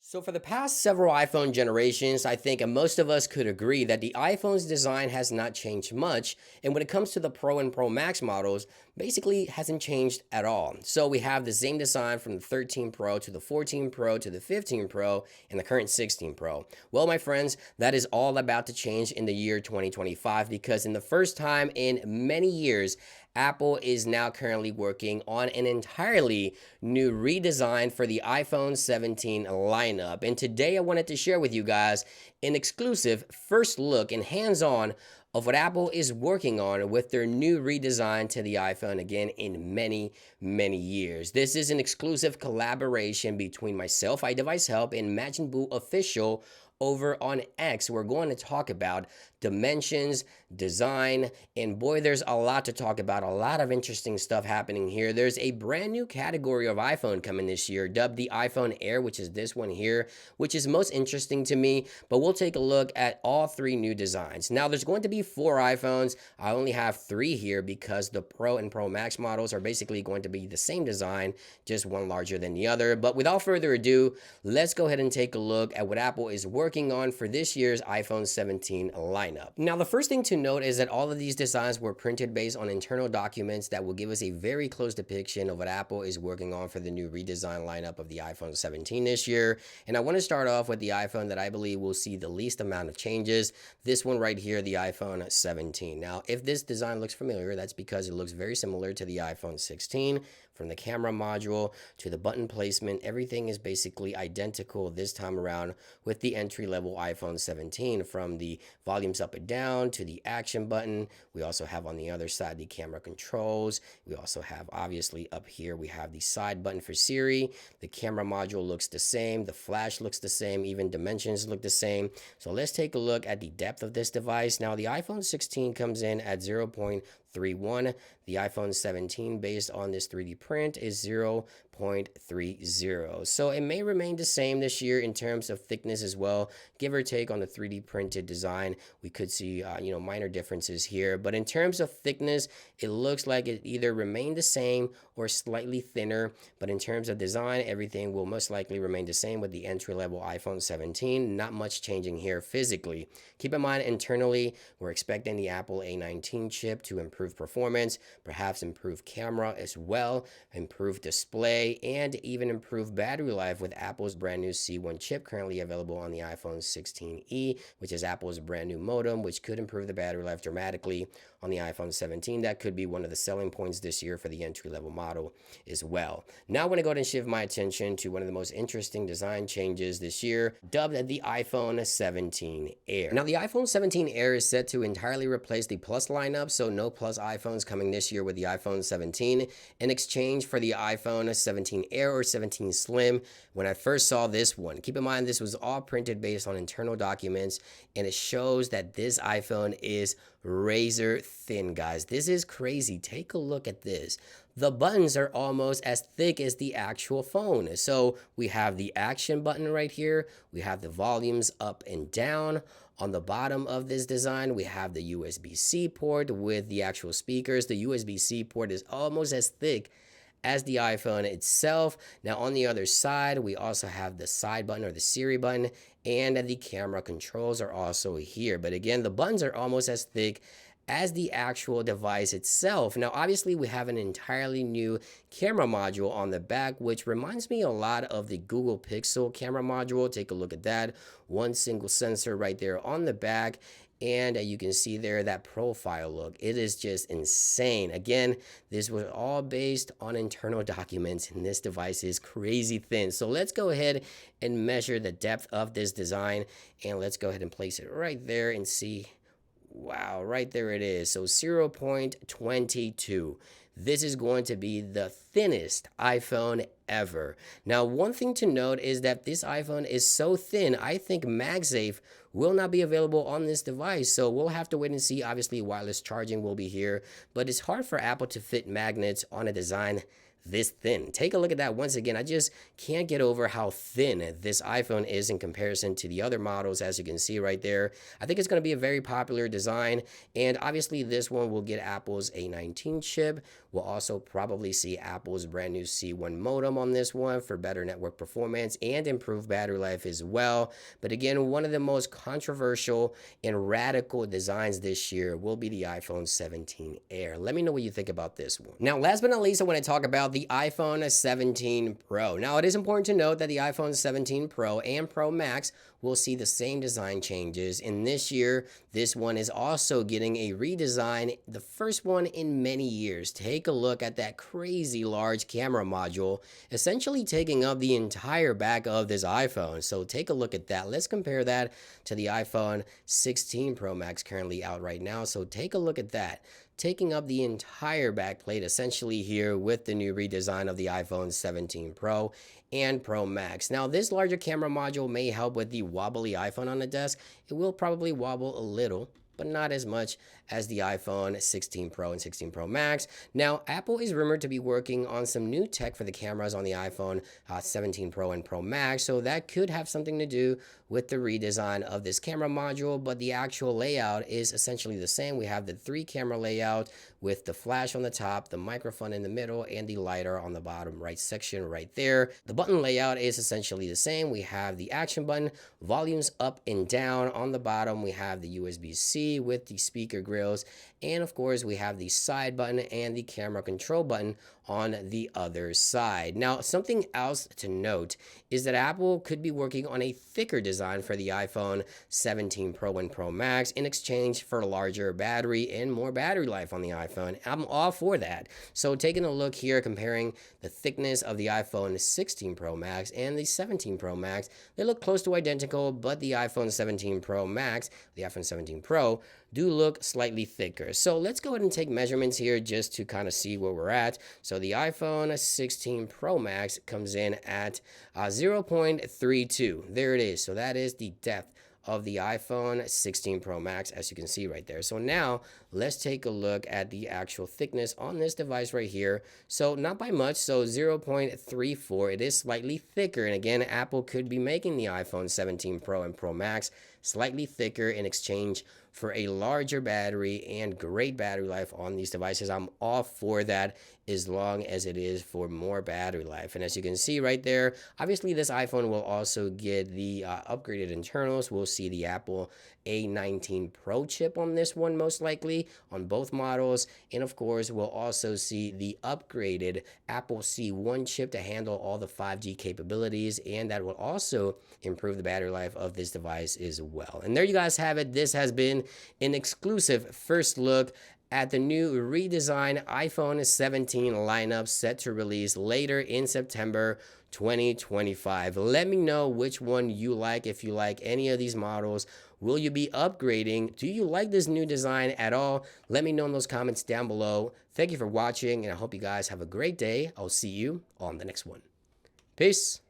So for the past several iPhone generations, I think most of us could agree that the iPhone's design has not changed much, and when it comes to the Pro and Pro Max models, basically hasn't changed at all. So we have the same design from the 13 Pro to the 14 Pro to the 15 Pro and the current 16 Pro. Well, my friends, that is all about to change in the year 2025 because in the first time in many years, Apple is now currently working on an entirely new redesign for the iPhone 17 lineup. And today I wanted to share with you guys an exclusive first look and hands-on of what Apple is working on with their new redesign to the iPhone again in many years. This is an exclusive collaboration between myself, iDevice Help, and Majon Bu Official over on X. We're going to talk about dimensions, design, and boy, there's a lot to talk about. A lot of interesting stuff happening here. There's a brand new category of iPhone coming this year, dubbed the iPhone Air, which is this one here, which is most interesting to me, but we'll take a look at all three new designs. Now, there's going to be 4 iPhones. I only have 3 here because the Pro and Pro Max models are basically going to be the same design, just one larger than the other. But without further ado, let's go ahead and take a look at what Apple is working on for this year's iPhone 17 lineup. Now, the first thing to note is that all of these designs were printed based on internal documents that will give us a very close depiction of what Apple is working on for the new redesign lineup of the iPhone 17 this year. And I want to start off with the iPhone that I believe will see the least amount of changes. This one right here, the iPhone 17. Now, if this design looks familiar, that's because it looks very similar to the iPhone 16. From the camera module to the button placement, everything is basically identical this time around with the entry-level iPhone 17. From the volumes up and down to the action button, we also have on the other side the camera controls. We also have, obviously, up here we have the side button for Siri. The camera module looks the same, the flash looks the same, even dimensions look the same. So let's take a look at the depth of this device. Now, the iPhone 16 comes in at 0.31. The iPhone 17, based on this 3D print, is 0.30. So it may remain the same this year in terms of thickness as well, give or take on the 3D printed design. We could see minor differences here, but in terms of thickness, it looks like it either remained the same or slightly thinner. But in terms of design, everything will most likely remain the same with the entry-level iPhone 17. Not much changing here physically. Keep in mind, internally, we're expecting the Apple A19 chip to improve performance, perhaps improve camera as well, improve display, and even improve battery life with Apple's brand new C1 chip currently available on the iPhone 16e, which is Apple's brand new modem, which could improve the battery life dramatically on the iPhone 17. That could be one of the selling points this year for the entry-level model as well. Now I want to go ahead and shift my attention to one of the most interesting design changes this year, dubbed the iPhone 17 Air. Now, the iPhone 17 Air is set to entirely replace the Plus lineup, so no Plus iPhones coming this year with the iPhone 17 in exchange for the iPhone 17 Air or 17 Slim. When I first saw this one, keep in mind this was all printed based on internal documents, and it shows that this iPhone is razor thin, guys. This is crazy. Take a look at this. The buttons are almost as thick as the actual phone. So we have the action button right here. We have the volumes up and down. On the bottom of this design, we have the USB-C port with the actual speakers. The USB-C port is almost as thick as the iPhone itself. Now, on the other side, we also have the side button or the Siri button, and the camera controls are also here. But again, the buttons are almost as thick as the actual device itself. Now, obviously, we have an entirely new camera module on the back, which reminds me a lot of the Google Pixel camera module. Take a look at that. One single sensor right there on the back. And you can see there that profile look. It is just insane. Again, this was all based on internal documents, and this device is crazy thin. So let's go ahead and measure the depth of this design, and let's go ahead and place it right there and see. Wow, right there it is. So 0.22. This is going to be the thinnest iPhone ever. Now, one thing to note is that this iPhone is so thin, I think MagSafe will not be available on this device. So we'll have to wait and see. Obviously, wireless charging will be here, but it's hard for Apple to fit magnets on a design this thin. Take a look at that once again. I just can't get over how thin this iPhone is in comparison to the other models, as you can see right there. I think it's going to be a very popular design, and obviously this one will get Apple's A19 chip. We'll also probably see Apple's brand new C1 modem on this one for better network performance and improved battery life as well. But again, one of the most controversial and radical designs this year will be the iPhone 17 Air. Let me know what you think about this one. Now, last but not least, I want to talk about the iPhone 17 Pro. Now, it is important to note that the iPhone 17 Pro and Pro Max will see the same design changes, and this year this one is also getting a redesign, the first one in many years. Take a look at that crazy large camera module, essentially taking up the entire back of this iPhone. So take a look at that. Let's compare that to the iPhone 16 Pro Max currently out right now. So take a look at that, taking up the entire back plate essentially here with the new redesign of the iPhone 17 Pro and Pro Max. Now, this larger camera module may help with the wobbly iPhone on the desk. It will probably wobble a little, but not as much as the iPhone 16 Pro and 16 Pro Max. Now, Apple is rumored to be working on some new tech for the cameras on the iPhone 17 Pro and Pro Max, so that could have something to do with the redesign of this camera module, but the actual layout is essentially the same. We have the 3-camera layout with the flash on the top, the microphone in the middle, and the lighter on the bottom right section right there. The button layout is essentially the same. We have the action button, volumes up and down. On the bottom, we have the USB-C with the speaker grills, and of course, we have the side button and the camera control button on the other side. Now, something else to note is that Apple could be working on a thicker design for the iPhone 17 Pro and Pro Max in exchange for a larger battery and more battery life on the iPhone. I'm all for that. So taking a look here, comparing the thickness of the iPhone 16 Pro Max and the 17 Pro Max, they look close to identical, but the iPhone 17 Pro Max, the iPhone 17 Pro, do look slightly thicker. So let's go ahead and take measurements here just to kind of see where we're at. So the iPhone 16 Pro Max comes in at 0.32. There it is. So that is the depth of the iPhone 16 Pro Max, as you can see right there. So now let's take a look at the actual thickness on this device right here. So not by much, so 0.34. It is slightly thicker, and again, Apple could be making the iPhone 17 Pro and Pro Max slightly thicker in exchange for a larger battery and great battery life on these devices. I'm all for that, as long as it is for more battery life. And as you can see right there, obviously this iPhone will also get the upgraded internals. We'll see the Apple A19 Pro chip on this one, most likely on both models, and of course we'll also see the upgraded Apple C1 chip to handle all the 5G capabilities, and that will also improve the battery life of this device as well. And there you guys have it. This has been an exclusive first look at the new redesigned iPhone 17 lineup set to release later in September 2025. Let me know which one you like. If you like any of these models, will you be upgrading? Do you like this new design at all? Let me know in those comments down below. Thank you for watching, and I hope you guys have a great day. I'll see you on the next one. Peace.